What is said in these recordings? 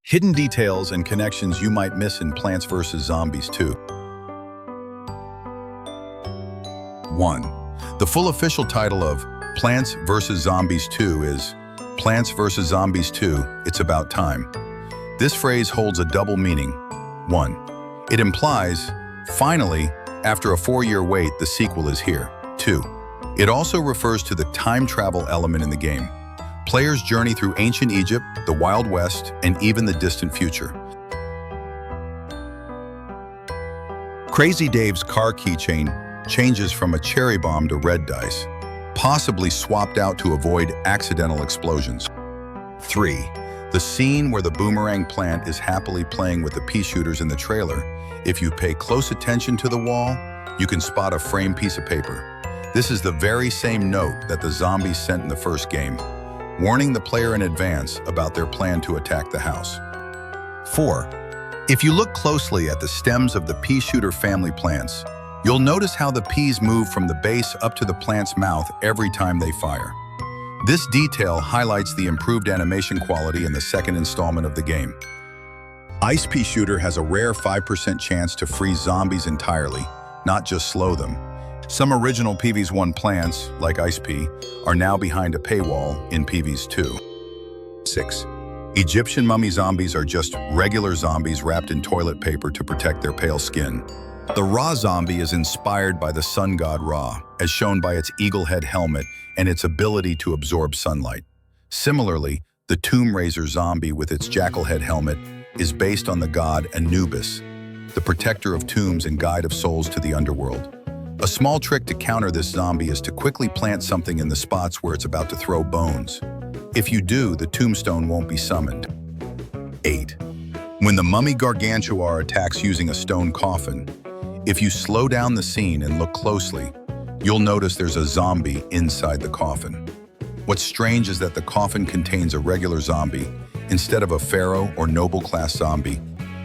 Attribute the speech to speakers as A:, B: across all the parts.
A: Hidden details and connections you might miss in Plants vs. Zombies 2. 1. The full official title of Plants vs. Zombies 2 is Plants vs. Zombies 2, It's About Time. This phrase holds a double meaning. 1. It implies, finally, after a 4-year wait, the sequel is here. 2. It also refers to the time travel element in the game. Players journey through ancient Egypt, the Wild West, and even the distant future. Crazy Dave's car keychain changes from a cherry bomb to red dice, possibly swapped out to avoid accidental explosions. 3. The scene where the boomerang plant is happily playing with the pea shooters in the trailer. If you pay close attention to the wall, you can spot a framed piece of paper. This is the very same note that the zombies sent in the first game, warning the player in advance about their plan to attack the house. 4. If you look closely at the stems of the pea shooter family plants, you'll notice how the peas move from the base up to the plant's mouth every time they fire. This detail highlights the improved animation quality in the second installment of the game. Ice Pea Shooter has a rare 5% chance to freeze zombies entirely, not just slow them. Some original PvZ1 plants, like Ice Pea, are now behind a paywall in PvZ2. 6. Egyptian mummy zombies are just regular zombies wrapped in toilet paper to protect their pale skin. The Ra zombie is inspired by the sun god Ra, as shown by its eagle head helmet and its ability to absorb sunlight. Similarly, the Tomb Raiser zombie with its jackal head helmet is based on the god Anubis, the protector of tombs and guide of souls to the underworld. A small trick to counter this zombie is to quickly plant something in the spots where it's about to throw bones. If you do, the tombstone won't be summoned. 8. When the mummy gargantuar attacks using a stone coffin, if you slow down the scene and look closely, you'll notice there's a zombie inside the coffin. What's strange is that the coffin contains a regular zombie instead of a pharaoh or noble class zombie,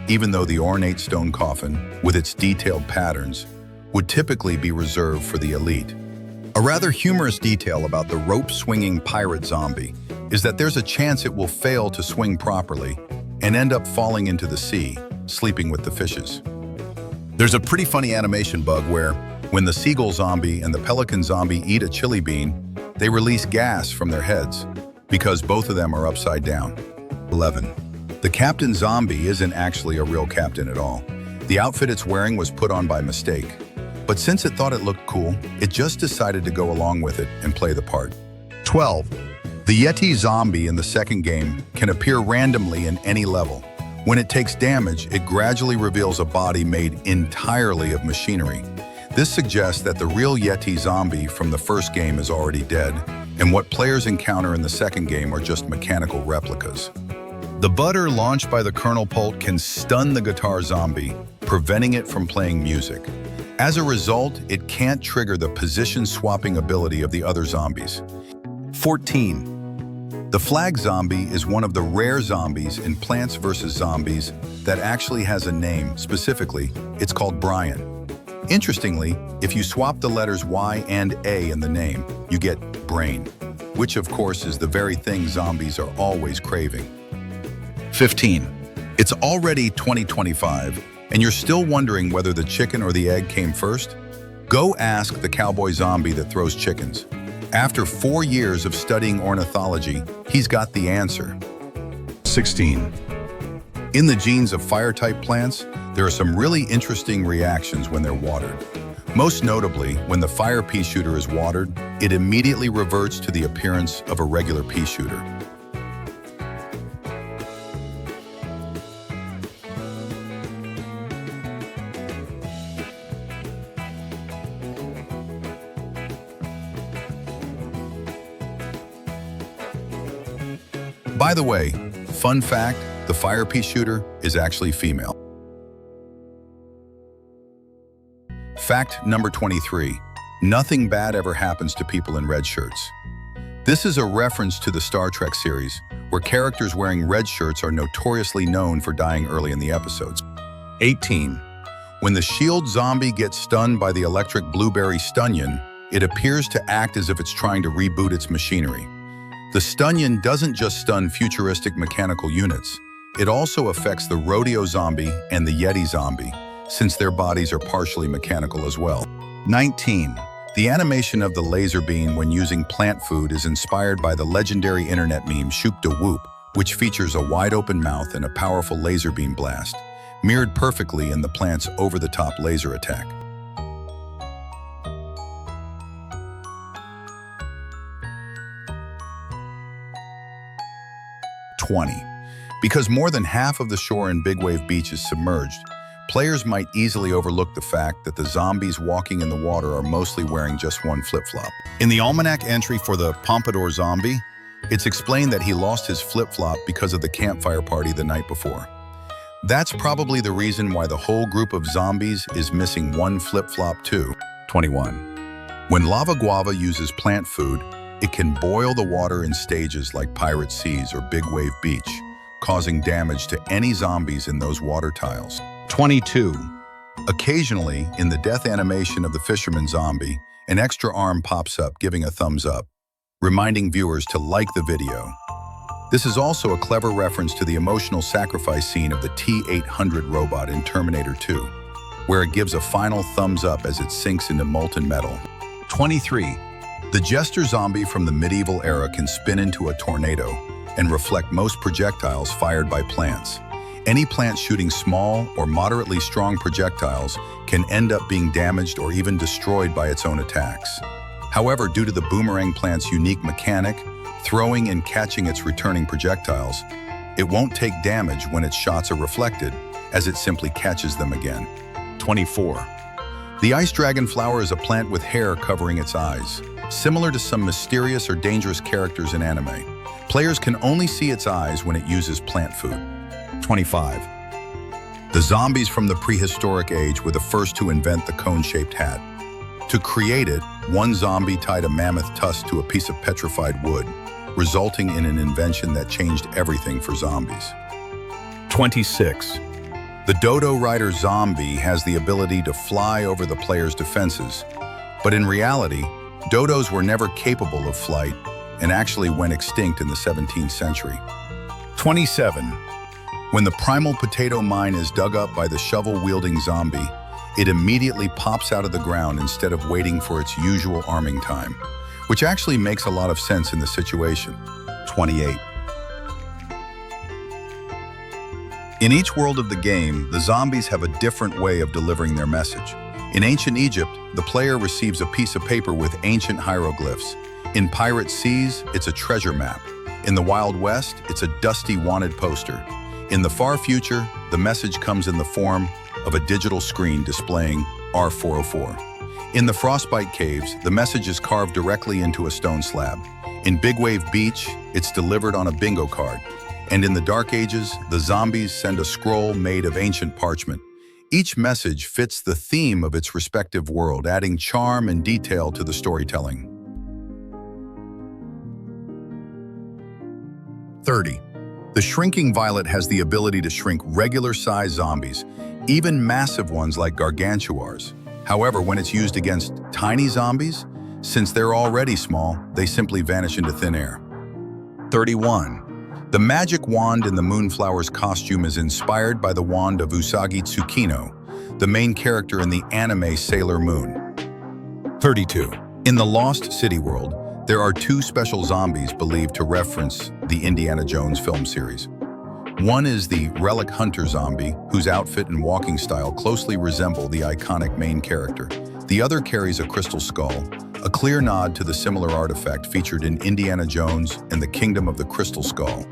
A: even though the ornate stone coffin, with its detailed patterns, would typically be reserved for the elite. A rather humorous detail about the rope-swinging pirate zombie is that there's a chance it will fail to swing properly and end up falling into the sea, sleeping with the fishes. There's a pretty funny animation bug where, when the seagull zombie and the pelican zombie eat a chili bean, they release gas from their heads, because both of them are upside down. 11. The captain zombie isn't actually a real captain at all. The outfit it's wearing was put on by mistake. But since it thought it looked cool, it just decided to go along with it and play the part. 12. The Yeti zombie in the second game can appear randomly in any level. When it takes damage, it gradually reveals a body made entirely of machinery. This suggests that the real Yeti zombie from the first game is already dead, and what players encounter in the second game are just mechanical replicas. The butter launched by the Colonel Pult can stun the guitar zombie, preventing it from playing music. As a result, it can't trigger the position-swapping ability of the other zombies. 14. The flag zombie is one of the rare zombies in Plants vs. Zombies that actually has a name. Specifically, it's called Brian. Interestingly, if you swap the letters Y and A in the name, you get brain, which of course is the very thing zombies are always craving. 15. It's already 2025, and you're still wondering whether the chicken or the egg came first? Go ask the cowboy zombie that throws chickens. After 4 years of studying ornithology, he's got the answer. 16. In the genes of fire-type plants, there are some really interesting reactions when they're watered. Most notably, when the fire pea shooter is watered, it immediately reverts to the appearance of a regular pea shooter. By the way, fun fact, the fire pea shooter is actually female. Fact number 23. Nothing bad ever happens to people in red shirts. This is a reference to the Star Trek series, where characters wearing red shirts are notoriously known for dying early in the episodes. 18. When the shield zombie gets stunned by the electric blueberry stunyon, it appears to act as if it's trying to reboot its machinery. The stunyon doesn't just stun futuristic mechanical units, It also affects the rodeo zombie and the Yeti zombie, since their bodies are partially mechanical as well. 19. The animation of the laser beam when using plant food is inspired by the legendary internet meme Shoop da Whoop, which features a wide-open mouth and a powerful laser beam blast, mirrored perfectly in the plant's over-the-top laser attack. 20. Because more than half of the shore in Big Wave Beach is submerged, players might easily overlook the fact that the zombies walking in the water are mostly wearing just one flip-flop. In the almanac entry for the Pompadour zombie, it's explained that he lost his flip-flop because of the campfire party the night before. That's probably the reason why the whole group of zombies is missing one flip-flop too. 21. When lava guava uses plant food, it can boil the water in stages like Pirate Seas or Big Wave Beach, causing damage to any zombies in those water tiles. 22. Occasionally, in the death animation of the fisherman zombie, an extra arm pops up giving a thumbs up, reminding viewers to like the video. This is also a clever reference to the emotional sacrifice scene of the T-800 robot in Terminator 2, where it gives a final thumbs up as it sinks into molten metal. 23. The jester zombie from the medieval era can spin into a tornado and reflect most projectiles fired by plants. Any plant shooting small or moderately strong projectiles can end up being damaged or even destroyed by its own attacks. However, due to the boomerang plant's unique mechanic, throwing and catching its returning projectiles, it won't take damage when its shots are reflected, as it simply catches them again. 24. The ice dragon flower is a plant with hair covering its eyes, similar to some mysterious or dangerous characters in anime. Players can only see its eyes when it uses plant food. 25. The zombies from the prehistoric age were the first to invent the cone-shaped hat. To create it, one zombie tied a mammoth tusk to a piece of petrified wood, resulting in an invention that changed everything for zombies. 26. The Dodo Rider zombie has the ability to fly over the player's defenses, but in reality, dodos were never capable of flight and actually went extinct in the 17th century. 27. When the primal potato mine is dug up by the shovel-wielding zombie, it immediately pops out of the ground instead of waiting for its usual arming time, which actually makes a lot of sense in the situation. 28. In each world of the game, the zombies have a different way of delivering their message. In ancient Egypt, the player receives a piece of paper with ancient hieroglyphs. In Pirate Seas, it's a treasure map. In the Wild West, it's a dusty wanted poster. In the far future, the message comes in the form of a digital screen displaying R404. In the Frostbite Caves, the message is carved directly into a stone slab. In Big Wave Beach, it's delivered on a bingo card. And in the Dark Ages, the zombies send a scroll made of ancient parchment. Each message fits the theme of its respective world, adding charm and detail to the storytelling. 30. The Shrinking Violet has the ability to shrink regular-sized zombies, even massive ones like gargantuars. However, when it's used against tiny zombies, since they're already small, they simply vanish into thin air. 31. The magic wand in the Moonflower's costume is inspired by the wand of Usagi Tsukino, the main character in the anime Sailor Moon. 32. In the Lost City world, there are two special zombies believed to reference the Indiana Jones film series. One is the Relic Hunter zombie, whose outfit and walking style closely resemble the iconic main character. The other carries a crystal skull, a clear nod to the similar artifact featured in Indiana Jones and the Kingdom of the Crystal Skull.